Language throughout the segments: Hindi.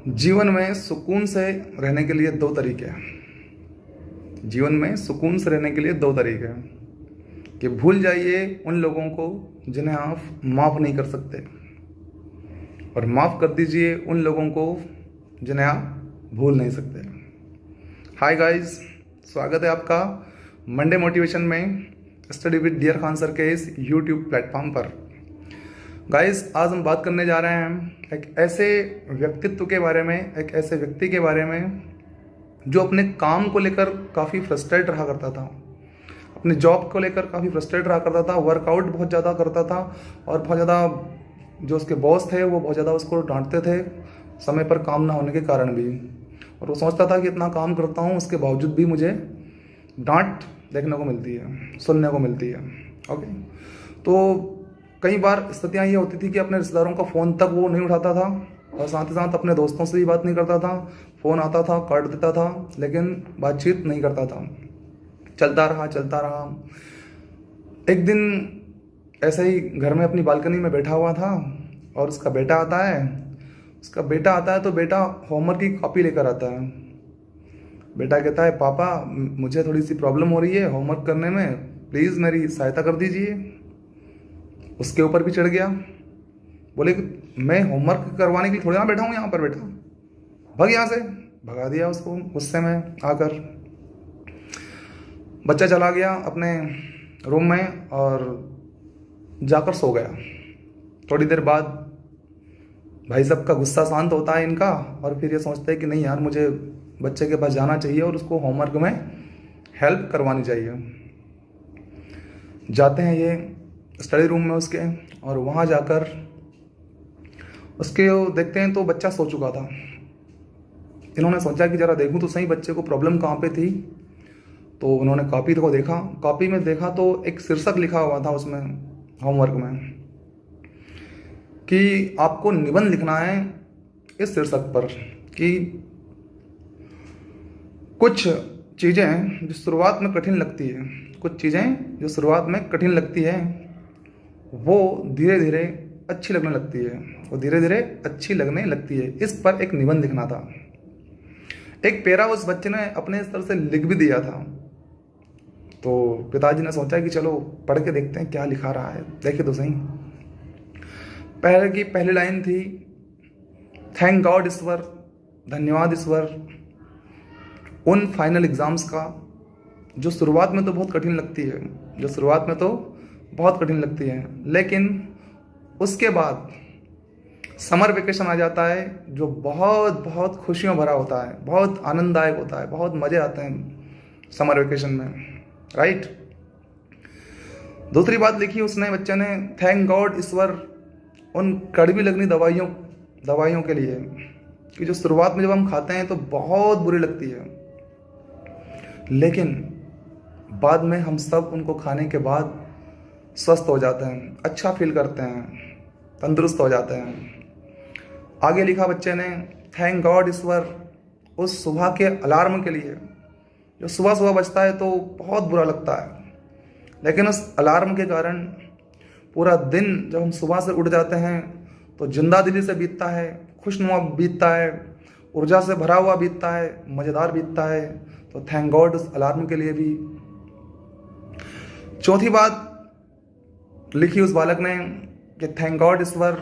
जीवन में सुकून से रहने के लिए दो तरीके हैं। जीवन में सुकून से रहने के लिए दो तरीके हैं कि भूल जाइए उन लोगों को जिन्हें आप माफ़ नहीं कर सकते, और माफ़ कर दीजिए उन लोगों को जिन्हें आप भूल नहीं सकते। हाय गाइस, स्वागत है आपका मंडे मोटिवेशन में study with dear Khan sir के इस यूट्यूब प्लेटफॉर्म पर। गाइस, आज हम बात करने जा रहे हैं एक ऐसे व्यक्तित्व के बारे में, एक ऐसे व्यक्ति के बारे में जो अपने काम को लेकर काफ़ी फ्रस्ट्रेट रहा करता था, अपने जॉब को लेकर काफ़ी फ्रस्ट्रेट रहा करता था, वर्कआउट बहुत ज़्यादा करता था और बहुत ज़्यादा जो उसके बॉस थे वो बहुत ज़्यादा उसको डांटते थे समय पर काम ना होने के कारण भी। और वो सोचता था कि इतना काम करता हूँ उसके बावजूद भी मुझे डांट देखने को मिलती है, सुनने को मिलती है। ओके, तो कई बार स्थितियाँ ये होती थी कि अपने रिश्तेदारों का फ़ोन तक वो नहीं उठाता था और साथ ही साथ अपने दोस्तों से भी बात नहीं करता था। फ़ोन आता था, काट देता था, लेकिन बातचीत नहीं करता था। चलता रहा। एक दिन ऐसे ही घर में अपनी बालकनी में बैठा हुआ था और उसका बेटा आता है तो बेटा होमवर्क की कॉपी लेकर आता है। बेटा कहता है, पापा मुझे थोड़ी सी प्रॉब्लम हो रही है होमवर्क करने में, प्लीज़ मेरी सहायता कर दीजिए। उसके ऊपर भी चढ़ गया, बोले कि मैं होमवर्क करवाने के लिए थोड़ी ना बैठा हूँ यहाँ पर, बेटा भाग यहाँ से। भगा दिया उसको गुस्से में आकर। बच्चा चला गया अपने रूम में और जाकर सो गया। थोड़ी देर बाद भाई साहब का गुस्सा शांत होता है इनका, और फिर ये सोचते हैं कि नहीं यार, मुझे बच्चे के पास जाना चाहिए और उसको होमवर्क में हेल्प करवानी चाहिए। जाते हैं ये स्टडी रूम में उसके, और वहाँ जाकर उसके देखते हैं तो बच्चा सो चुका था। इन्होंने सोचा कि ज़रा देखूं तो सही बच्चे को प्रॉब्लम कहाँ पे थी। तो उन्होंने कॉपी को देखा, कॉपी में देखा तो एक शीर्षक लिखा हुआ था उसमें होमवर्क में कि आपको निबंध लिखना है इस शीर्षक पर कि कुछ चीज़ें जो शुरुआत में कठिन लगती है, वो धीरे धीरे अच्छी लगने लगती है। इस पर एक निबंध लिखना था। एक पैरा उस बच्चे ने अपने स्तर से लिख भी दिया था। तो पिताजी ने सोचा कि चलो पढ़ के देखते हैं क्या लिखा रहा है, देखे तो सही। पहली लाइन थी, थैंक गॉड ईश्वर, धन्यवाद ईश्वर उन फाइनल एग्जाम्स का जो शुरुआत में तो बहुत कठिन लगती है, लेकिन उसके बाद समर वेकेशन आ जाता है जो बहुत बहुत खुशियों भरा होता है, बहुत आनंददायक होता है, बहुत मज़े आते हैं समर वेकेशन में, राइट। दूसरी बात लिखी उसने, बच्चे ने, थैंक गॉड ईश्वर उन कड़वी लगनी दवाइयों के लिए कि जो शुरुआत में जब हम खाते हैं तो बहुत बुरी लगती है, लेकिन बाद में हम सब उनको खाने के बाद स्वस्थ हो जाते हैं, अच्छा फील करते हैं, तंदुरुस्त हो जाते हैं। आगे लिखा बच्चे ने, थैंक गॉड ईश्वर उस सुबह के अलार्म के लिए जो सुबह बजता है तो बहुत बुरा लगता है, लेकिन उस अलार्म के कारण पूरा दिन जब हम सुबह से उठ जाते हैं तो जिंदा दिली से बीतता है, खुशनुमा बीतता है, ऊर्जा से भरा हुआ बीतता है, मज़ेदार बीतता है। तो थैंक गॉड उस अलार्म के लिए भी। चौथी बात लिखी उस बालक ने कि थैंक गॉड ईश्वर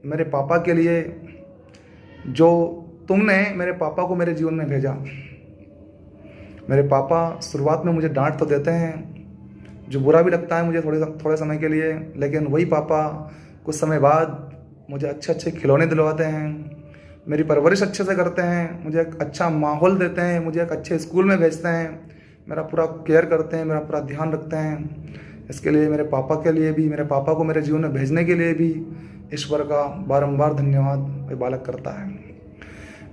मेरे पापा के लिए, जो तुमने मेरे पापा को मेरे जीवन में भेजा। मेरे पापा शुरुआत में मुझे डांट तो देते हैं, जो बुरा भी लगता है मुझे थोड़े समय के लिए, लेकिन वही पापा कुछ समय बाद मुझे अच्छे खिलौने दिलवाते हैं, मेरी परवरिश अच्छे से करते हैं, मुझे एक अच्छा माहौल देते हैं, मुझे एक अच्छे स्कूल में भेजते हैं, मेरा पूरा केयर करते हैं, मेरा पूरा ध्यान रखते हैं। इसके लिए मेरे पापा को मेरे जीवन में भेजने के लिए भी ईश्वर का बारंबार धन्यवाद वह बालक करता है।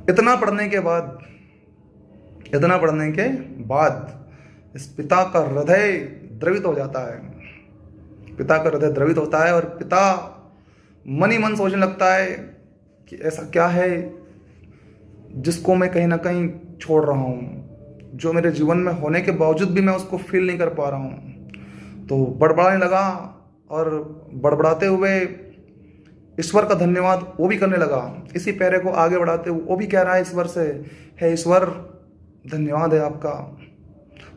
इतना पढ़ने के बाद इस पिता का हृदय द्रवित हो जाता है और पिता मन ही मन सोचने लगता है कि ऐसा क्या है जिसको मैं कहीं ना कहीं छोड़ रहा हूँ, जो मेरे जीवन में होने के बावजूद भी मैं उसको फील नहीं कर पा रहा हूँ। तो बड़बड़ाने लगा और बड़बड़ाते हुए ईश्वर का धन्यवाद वो भी करने लगा। इसी पैरे को आगे बढ़ाते हुए वो भी कह रहा है ईश्वर से, हे ईश्वर धन्यवाद है आपका,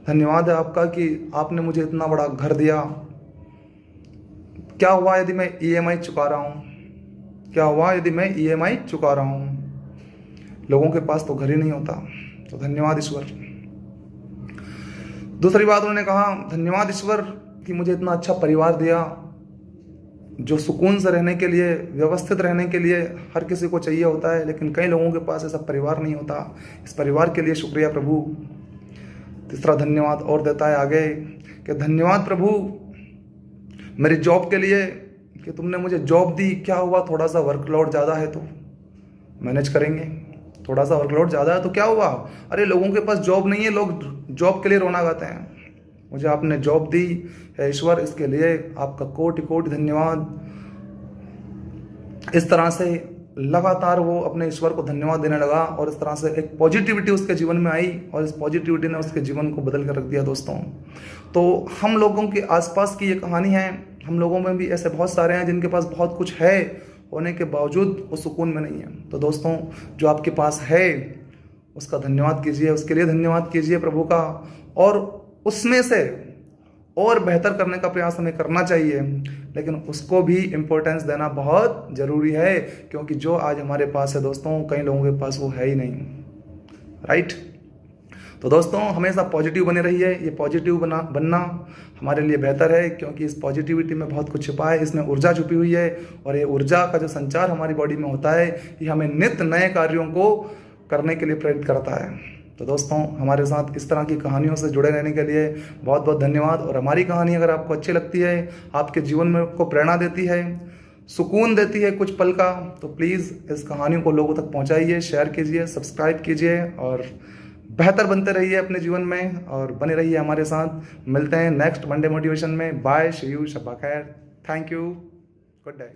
धन्यवाद है आपका कि आपने मुझे इतना बड़ा घर दिया। क्या हुआ यदि मैं EMI चुका रहा हूँ, क्या हुआ यदि मैं EMI चुका रहा हूँ। लोगों के पास तो घर ही नहीं होता, तो धन्यवाद ईश्वर। दूसरी बात उन्होंने कहा, धन्यवाद ईश्वर कि मुझे इतना अच्छा परिवार दिया जो सुकून से रहने के लिए, व्यवस्थित रहने के लिए हर किसी को चाहिए होता है, लेकिन कई लोगों के पास ऐसा परिवार नहीं होता। इस परिवार के लिए शुक्रिया प्रभु। तीसरा धन्यवाद और देता है आगे कि धन्यवाद प्रभु मेरी जॉब के लिए कि तुमने मुझे जॉब दी। क्या हुआ, थोड़ा सा वर्कलोड ज़्यादा है तो मैनेज करेंगे, थोड़ा सा वर्कलोड ज़्यादा है तो क्या हुआ। अरे लोगों के पास जॉब नहीं है, लोग जॉब के लिए रोना गाते हैं। मुझे आपने जॉब दी है ईश्वर, इसके लिए आपका कोटि कोटि धन्यवाद। इस तरह से लगातार वो अपने ईश्वर को धन्यवाद देने लगा और इस तरह से एक पॉजिटिविटी उसके जीवन में आई और इस पॉजिटिविटी ने उसके जीवन को बदल कर रख दिया। दोस्तों, तो हम लोगों के आसपास की ये कहानी है। हम लोगों में भी ऐसे बहुत सारे हैं जिनके पास बहुत कुछ है होने के बावजूद वो सुकून में नहीं है। तो दोस्तों, जो आपके पास है उसका धन्यवाद कीजिए, उसके लिए धन्यवाद कीजिए प्रभु का, और उसमें से और बेहतर करने का प्रयास हमें करना चाहिए, लेकिन उसको भी इम्पोर्टेंस देना बहुत ज़रूरी है, क्योंकि जो आज हमारे पास है दोस्तों, कई लोगों के पास वो है ही नहीं। राइट। तो दोस्तों, हमेशा पॉजिटिव बने रहिए। ये पॉजिटिव बनना हमारे लिए बेहतर है, क्योंकि इस पॉजिटिविटी में बहुत कुछ छिपा है, इसमें ऊर्जा छुपी हुई है, और ये ऊर्जा का जो संचार हमारी बॉडी में होता है, ये हमें नित्य नए कार्यों को करने के लिए प्रेरित करता है। तो दोस्तों, हमारे साथ इस तरह की कहानियों से जुड़े रहने के लिए बहुत बहुत धन्यवाद। और हमारी कहानी अगर आपको अच्छी लगती है, आपके जीवन में को प्रेरणा देती है, सुकून देती है कुछ पल का, तो प्लीज़ इस कहानी को लोगों तक पहुंचाइए, शेयर कीजिए, सब्सक्राइब कीजिए और बेहतर बनते रहिए अपने जीवन में और बने रहिए हमारे साथ। मिलते हैं नेक्स्ट मंडे मोटिवेशन में। बाय, शी यू, शब्बा खैर, थैंक यू, गुड डे।